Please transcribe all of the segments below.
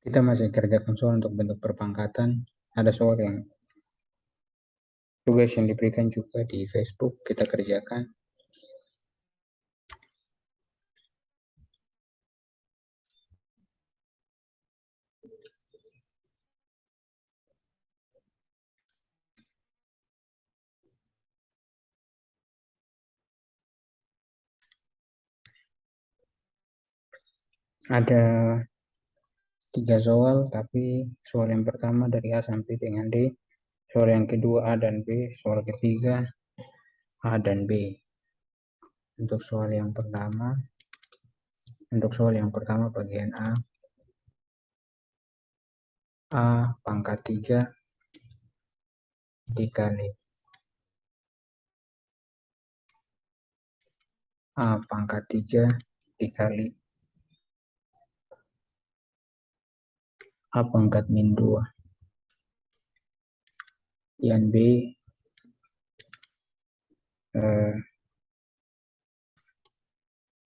Kita masih kerjakan soal untuk bentuk perpangkatan. Ada soal yang tugas yang diberikan juga di Facebook, kita kerjakan. Ada 3 soal, tapi soal yang pertama dari A sampai dengan D, soal yang kedua A dan B, soal ketiga A dan B. Untuk soal yang pertama bagian A pangkat 3 dikali A pangkat 3 dikali A pangkat min 2. Yang B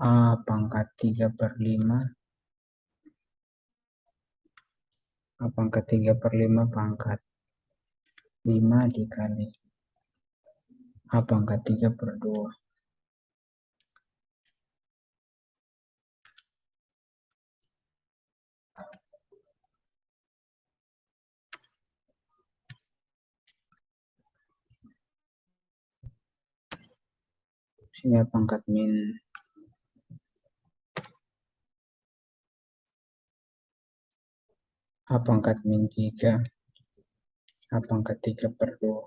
A pangkat 3 per 5 A pangkat 3 per 5 pangkat 5 dikali A pangkat 3 per 2. Sini A pangkat min A pangkat min 3 A pangkat 3 per 2.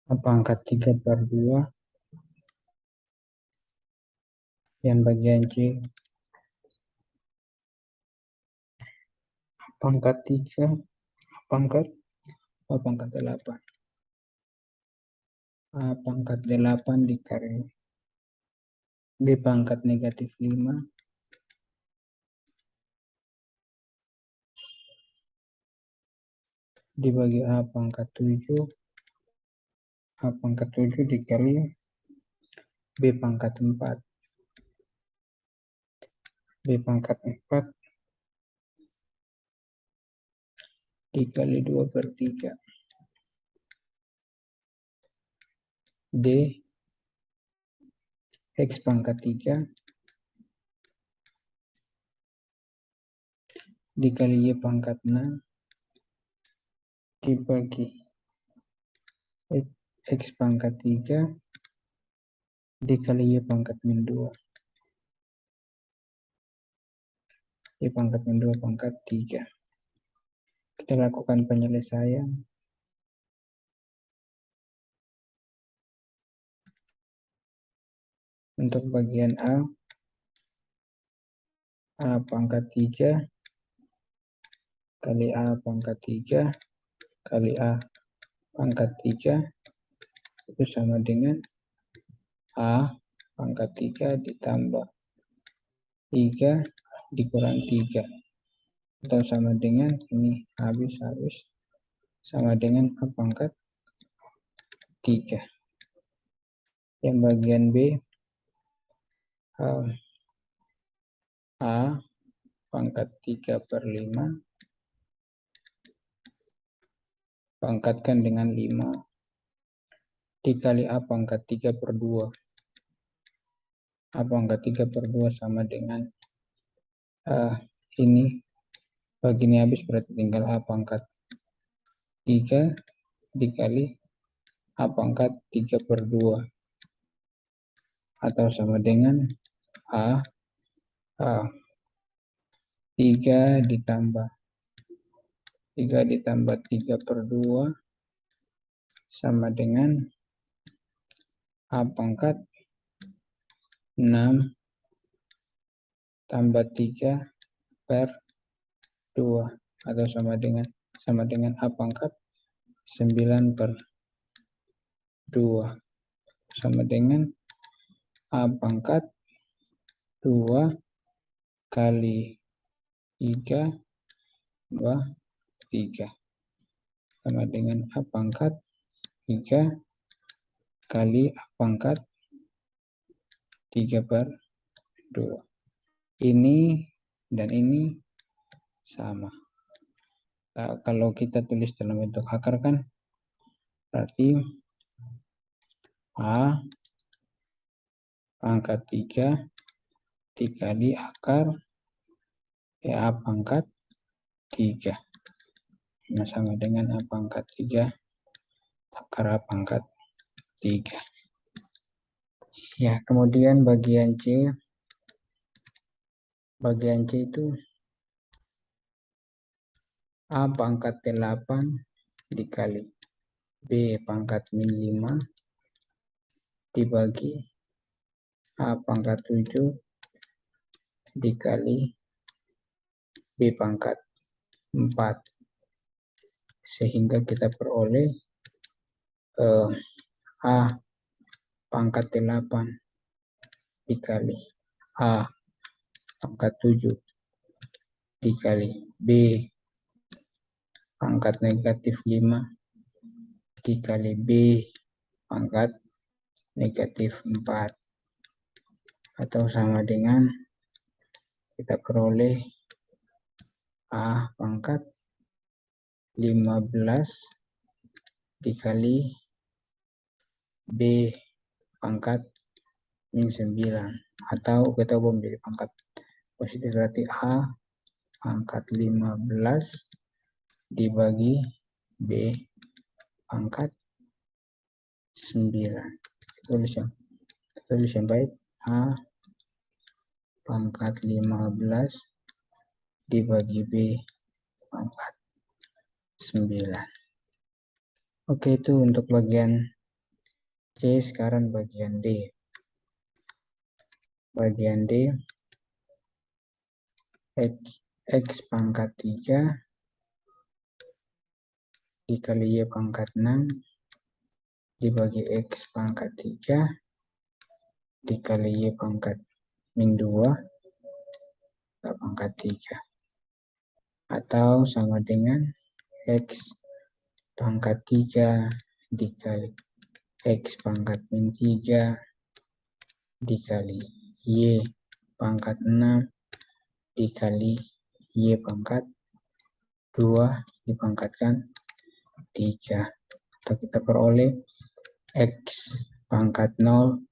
A pangkat 3 per 2 yang bagian C A pangkat 3 A pangkat 8 A pangkat 8 dikali B pangkat negatif 5 dibagi A pangkat 7 A pangkat 7 dikali B pangkat 4 B pangkat 4 dikali 2 per 3 D X pangkat 3 dikali Y pangkat 6 dibagi X pangkat 3 dikali Y pangkat min 2 Y pangkat min 2 pangkat 3. Kita lakukan penyelesaian. Untuk bagian A pangkat 3 kali A pangkat 3 kali A pangkat 3 itu sama dengan A pangkat 3 ditambah 3 dikurang 3 atau sama dengan ini habis sama dengan A pangkat 3. Yang bagian B A pangkat 3 per 5 pangkatkan dengan 5 dikali A pangkat 3 per 2. A pangkat 3 per 2 sama dengan ini bagi ini habis berarti tinggal A pangkat 3 dikali A pangkat 3 per 2 atau sama dengan A 3 ditambah 3 per 2 sama dengan A pangkat 6 tambah 3 per 2 atau sama dengan sama dengan A pangkat 9/2 sama dengan A pangkat 2 kali 3 tambah 3 sama dengan A pangkat 3 kali A pangkat 3/2. Ini dan ini sama. Nah, kalau kita tulis dalam bentuk akar kan berarti A pangkat 3 dikali akar A pangkat 3. Nah, sama dengan A pangkat 3 akar A pangkat 3. Ya, kemudian bagian C. Bagian C itu A pangkat 8 dikali B pangkat min 5 dibagi A pangkat 7 dikali B pangkat 4. Sehingga kita peroleh A pangkat 8 dikali A pangkat 7 dikali B pangkat negatif 5 dikali B pangkat negatif 4 atau sama dengan kita peroleh A pangkat 15 dikali B pangkat min 9 atau kita ubah menjadi pangkat positif, berarti A pangkat 15 dibagi B pangkat 9. Kita tulis yang baik, A pangkat 15 dibagi B pangkat 9. Oke, itu untuk bagian C. Sekarang bagian D. Bagian D, X pangkat 3 dikali Y pangkat 6 dibagi X pangkat 3 dikali Y pangkat min 2 pangkat 3 atau sama dengan X pangkat 3 dikali X pangkat min 3 dikali Y pangkat 6 dikali Y pangkat 2 dipangkatkan 3 atau kita peroleh X pangkat 0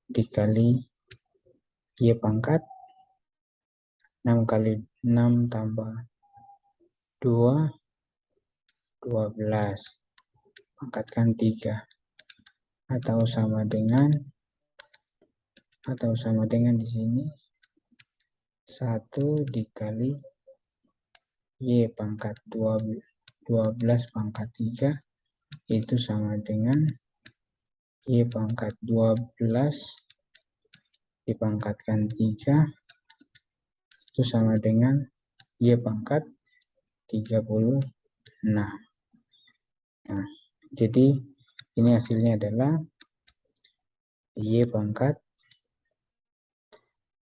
dikali Y pangkat 6 kali 6 tambah 2 12 pangkatkan 3 atau sama dengan di sini 1 dikali Y pangkat 12 pangkat 3 itu sama dengan Y pangkat 12 dipangkatkan 3 itu sama dengan Y pangkat 36. Nah, jadi ini hasilnya adalah Y pangkat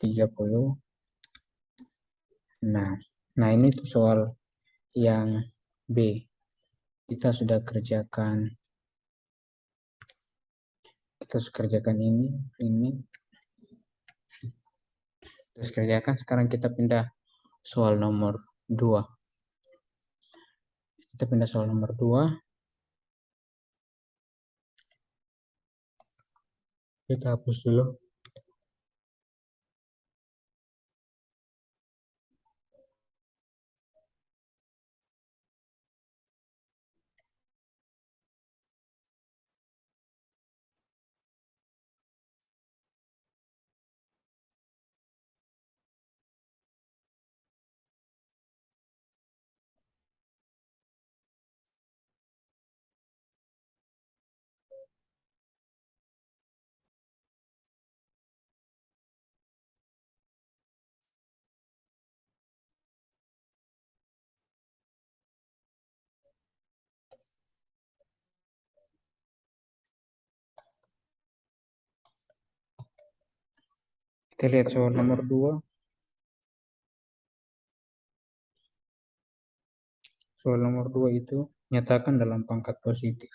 36. Nah, ini tuh soal yang B. Kita sudah kerjakan ini. Terus kerjakan, sekarang kita pindah soal nomor 2. Kita pindah soal nomor 2. Kita hapus dulu. Kita lihat soal nomor 2. Soal nomor 2 itu nyatakan dalam pangkat positif.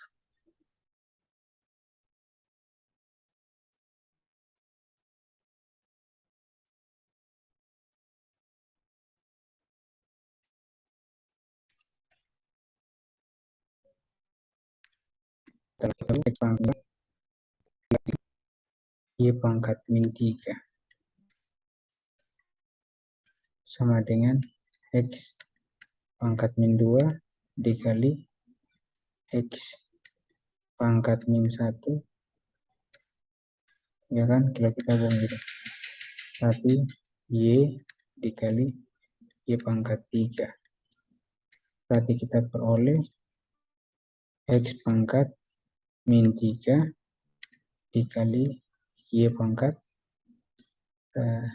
X pangkat Y pangkat min 3 sama dengan X pangkat min 2 dikali X pangkat min 1, ya kan, kita buang gitu. Tapi Y dikali Y pangkat 3. Berarti kita peroleh X pangkat min 3 dikali Y pangkat 4.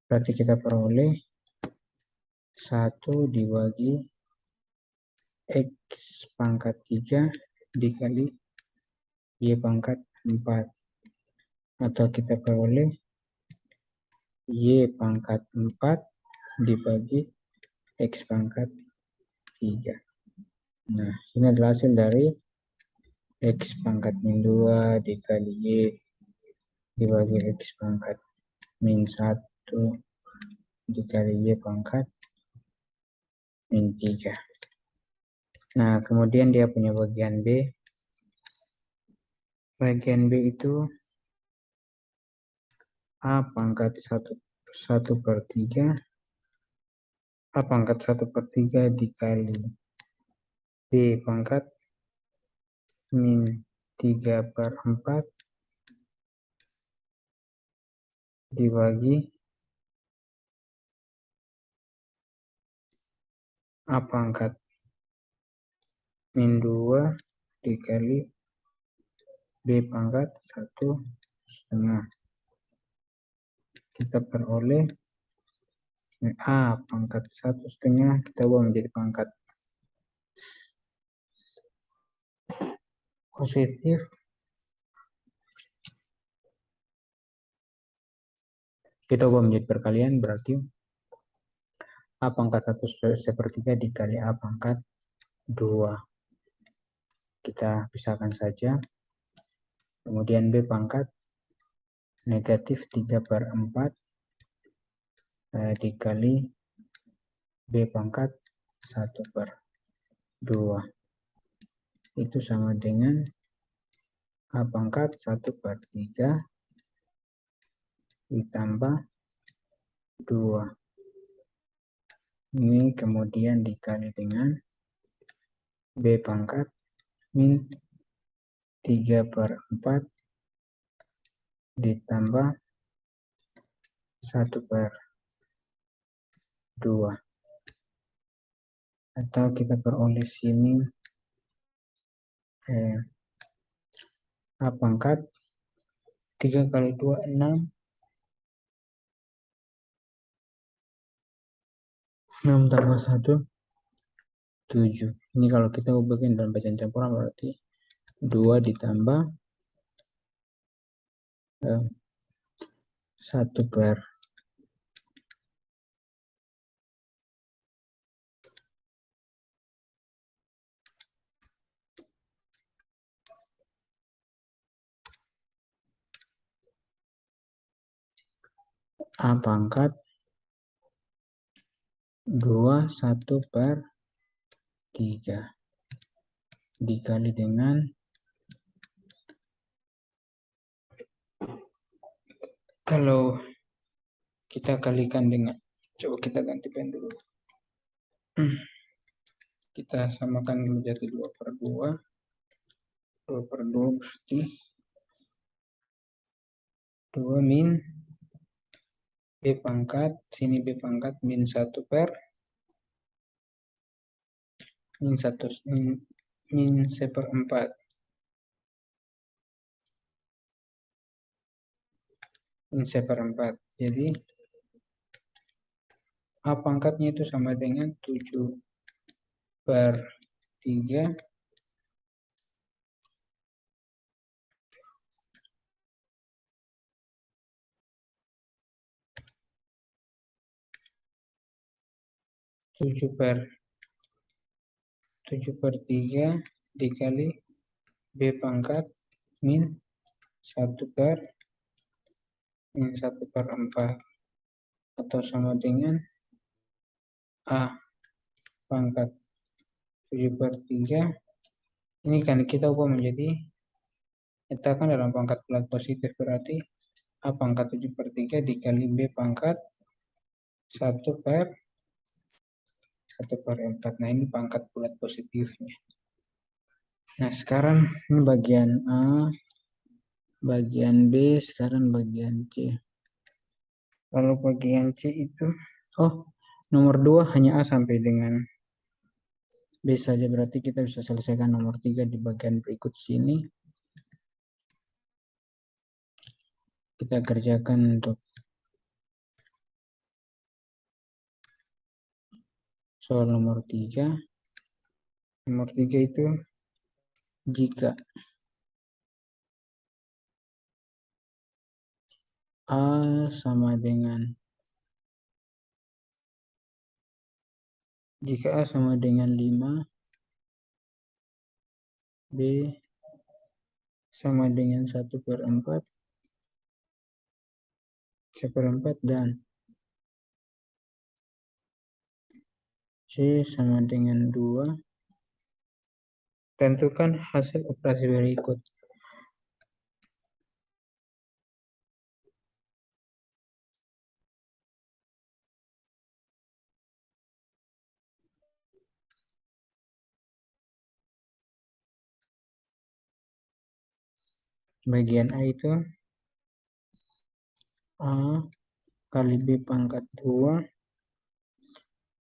Berarti kita peroleh 1 dibagi X pangkat 3 dikali Y pangkat 4. Atau kita peroleh Y pangkat 4 dibagi X pangkat 3. Nah, ini adalah hasil dari X pangkat min 2 dikali Y dibagi X pangkat min 1 dikali Y pangkat min 3. Nah, kemudian dia punya bagian B. Bagian B itu A pangkat 1/3 A pangkat 1/3 dikali B pangkat min 3/4 dibagi A pangkat min 2 dikali B pangkat 1/2. Kita peroleh A pangkat 1/2 kita buang menjadi pangkat positif, kita buang menjadi perkalian, berarti A pangkat 1/3 dikali A pangkat 2. Kita pisahkan saja. Kemudian B pangkat negatif 3/4 dikali B pangkat 1/2. Itu sama dengan A pangkat 1/3 ditambah 2. Ini kemudian dikali dengan B pangkat min 3/4 ditambah 1/2. Atau kita peroleh sini A pangkat 3 kali 2 6, 6 tambah 1 7. Ini kalau kita bagian dalam bacaan campuran berarti 2 ditambah 1/2. A pangkat 2 1/3 dikali dengan kalau kita kalikan dengan, coba kita ganti pen dulu. Kita samakan menjadi 2/2. 2/2 berarti 2 min B pangkat, sini B pangkat min 1 per min 1 min 1/4. Min 1/4. Jadi A pangkatnya itu sama dengan 7/3 7/3 dikali B pangkat min 1/4 atau sama dengan A pangkat 7/3. Ini kan kita ubah menjadi, letakkan dalam pangkat bulat positif, berarti A pangkat 7/3 dikali B pangkat 1/4. Nah, ini pangkat bulat positifnya. Nah, sekarang ini bagian A, bagian B, sekarang bagian C. Lalu bagian C itu, nomor 2 hanya A sampai dengan B saja, berarti kita bisa selesaikan nomor 3 di bagian berikut sini. Kita kerjakan untuk soal nomor 3. Nomor 3 itu jika A sama dengan 5, B sama dengan 1/4, dan C sama dengan 2, tentukan hasil operasi berikut. Bagian A itu A kali B pangkat 2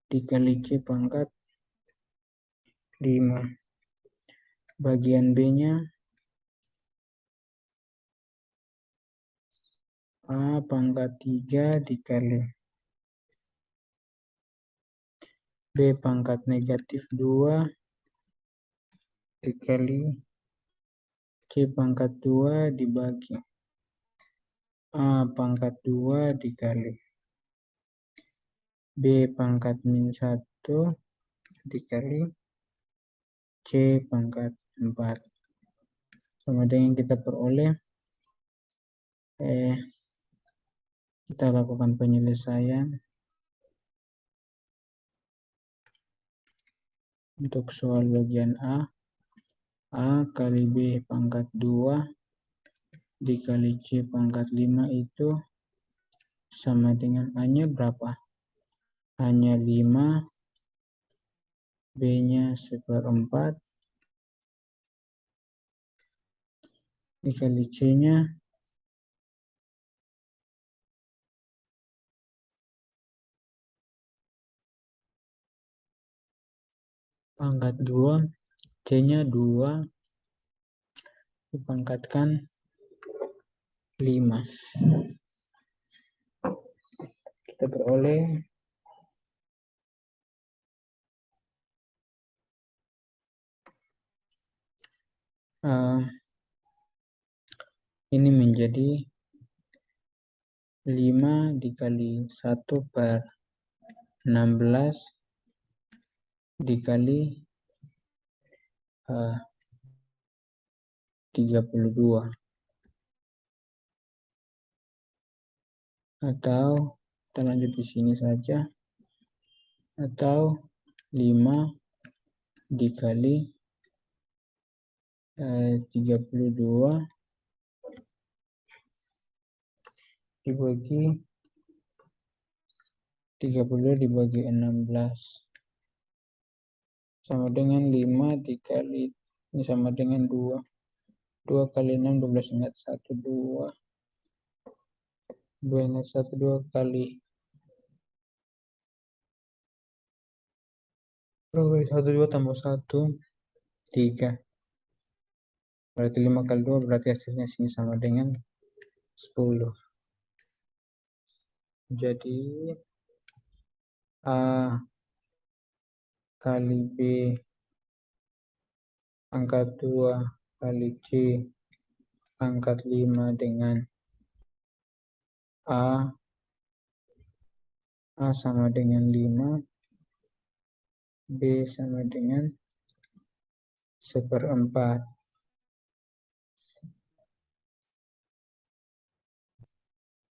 dikali C pangkat 5. Bagian B-nya A pangkat 3 dikali B pangkat negatif 2 dikali C pangkat 2 dibagi A pangkat 2 dikali B pangkat min 1 dikali C pangkat 4. Sama dengan kita peroleh, kita lakukan penyelesaian untuk soal bagian A. A kali B pangkat 2 dikali C pangkat 5 itu sama dengan A-nya berapa? A-nya 5, B-nya 1/4 dikali C-nya pangkat 2, C-nya 2 dipangkatkan 5. Kita beroleh ini menjadi 5 dikali 1/16 dikali 32, atau kita lanjut di sini saja, atau 5 dikali 32 dibagi 16 sama dengan 5 dikali, ini sama dengan 2 kali 6 12, ingat 1 2 ingat 1 2 kali 1 2 tambah 1 3, berarti 5 kali 2, berarti hasilnya sini sama dengan 10. Jadi A kali B pangkat 2 kali C pangkat 5 dengan A sama dengan 5 B sama dengan 1/4.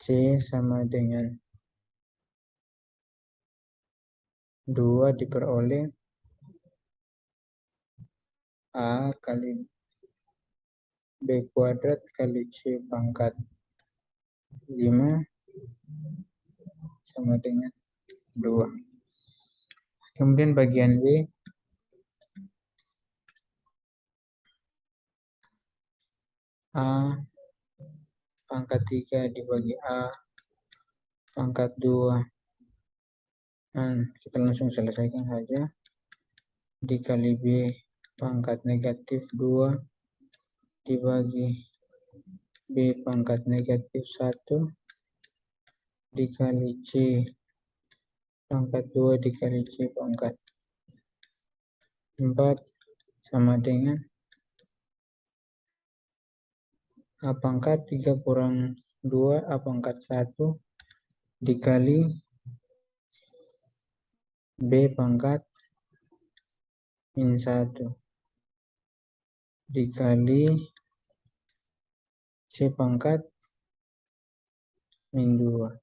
C sama dengan 2 diperoleh A kali B kuadrat kali C pangkat 5 sama dengan 2. Kemudian bagian B, A pangkat 3 dibagi A pangkat 2. Nah, kita langsung selesaikan saja. Dikali B pangkat negatif 2 dibagi B pangkat negatif 1 dikali C pangkat 2 dikali C pangkat 4 sama dengan A pangkat 3 kurang 2 A pangkat 1 dikali B pangkat min 1 dikali C pangkat min 2.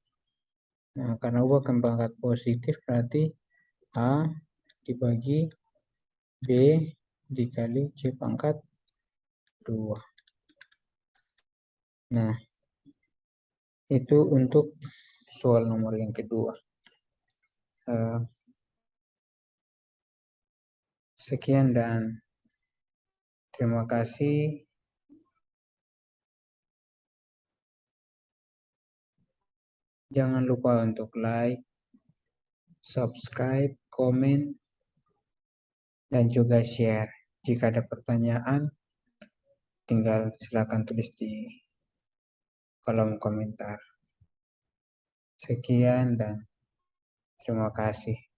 Nah, karena U akan pangkat positif berarti A dibagi B dikali C pangkat 2. Nah, itu untuk soal nomor yang kedua. Sekian dan terima kasih. Jangan lupa untuk like, subscribe, komen, dan juga share. Jika ada pertanyaan, tinggal silakan tulis di kolom komentar. Sekian dan terima kasih.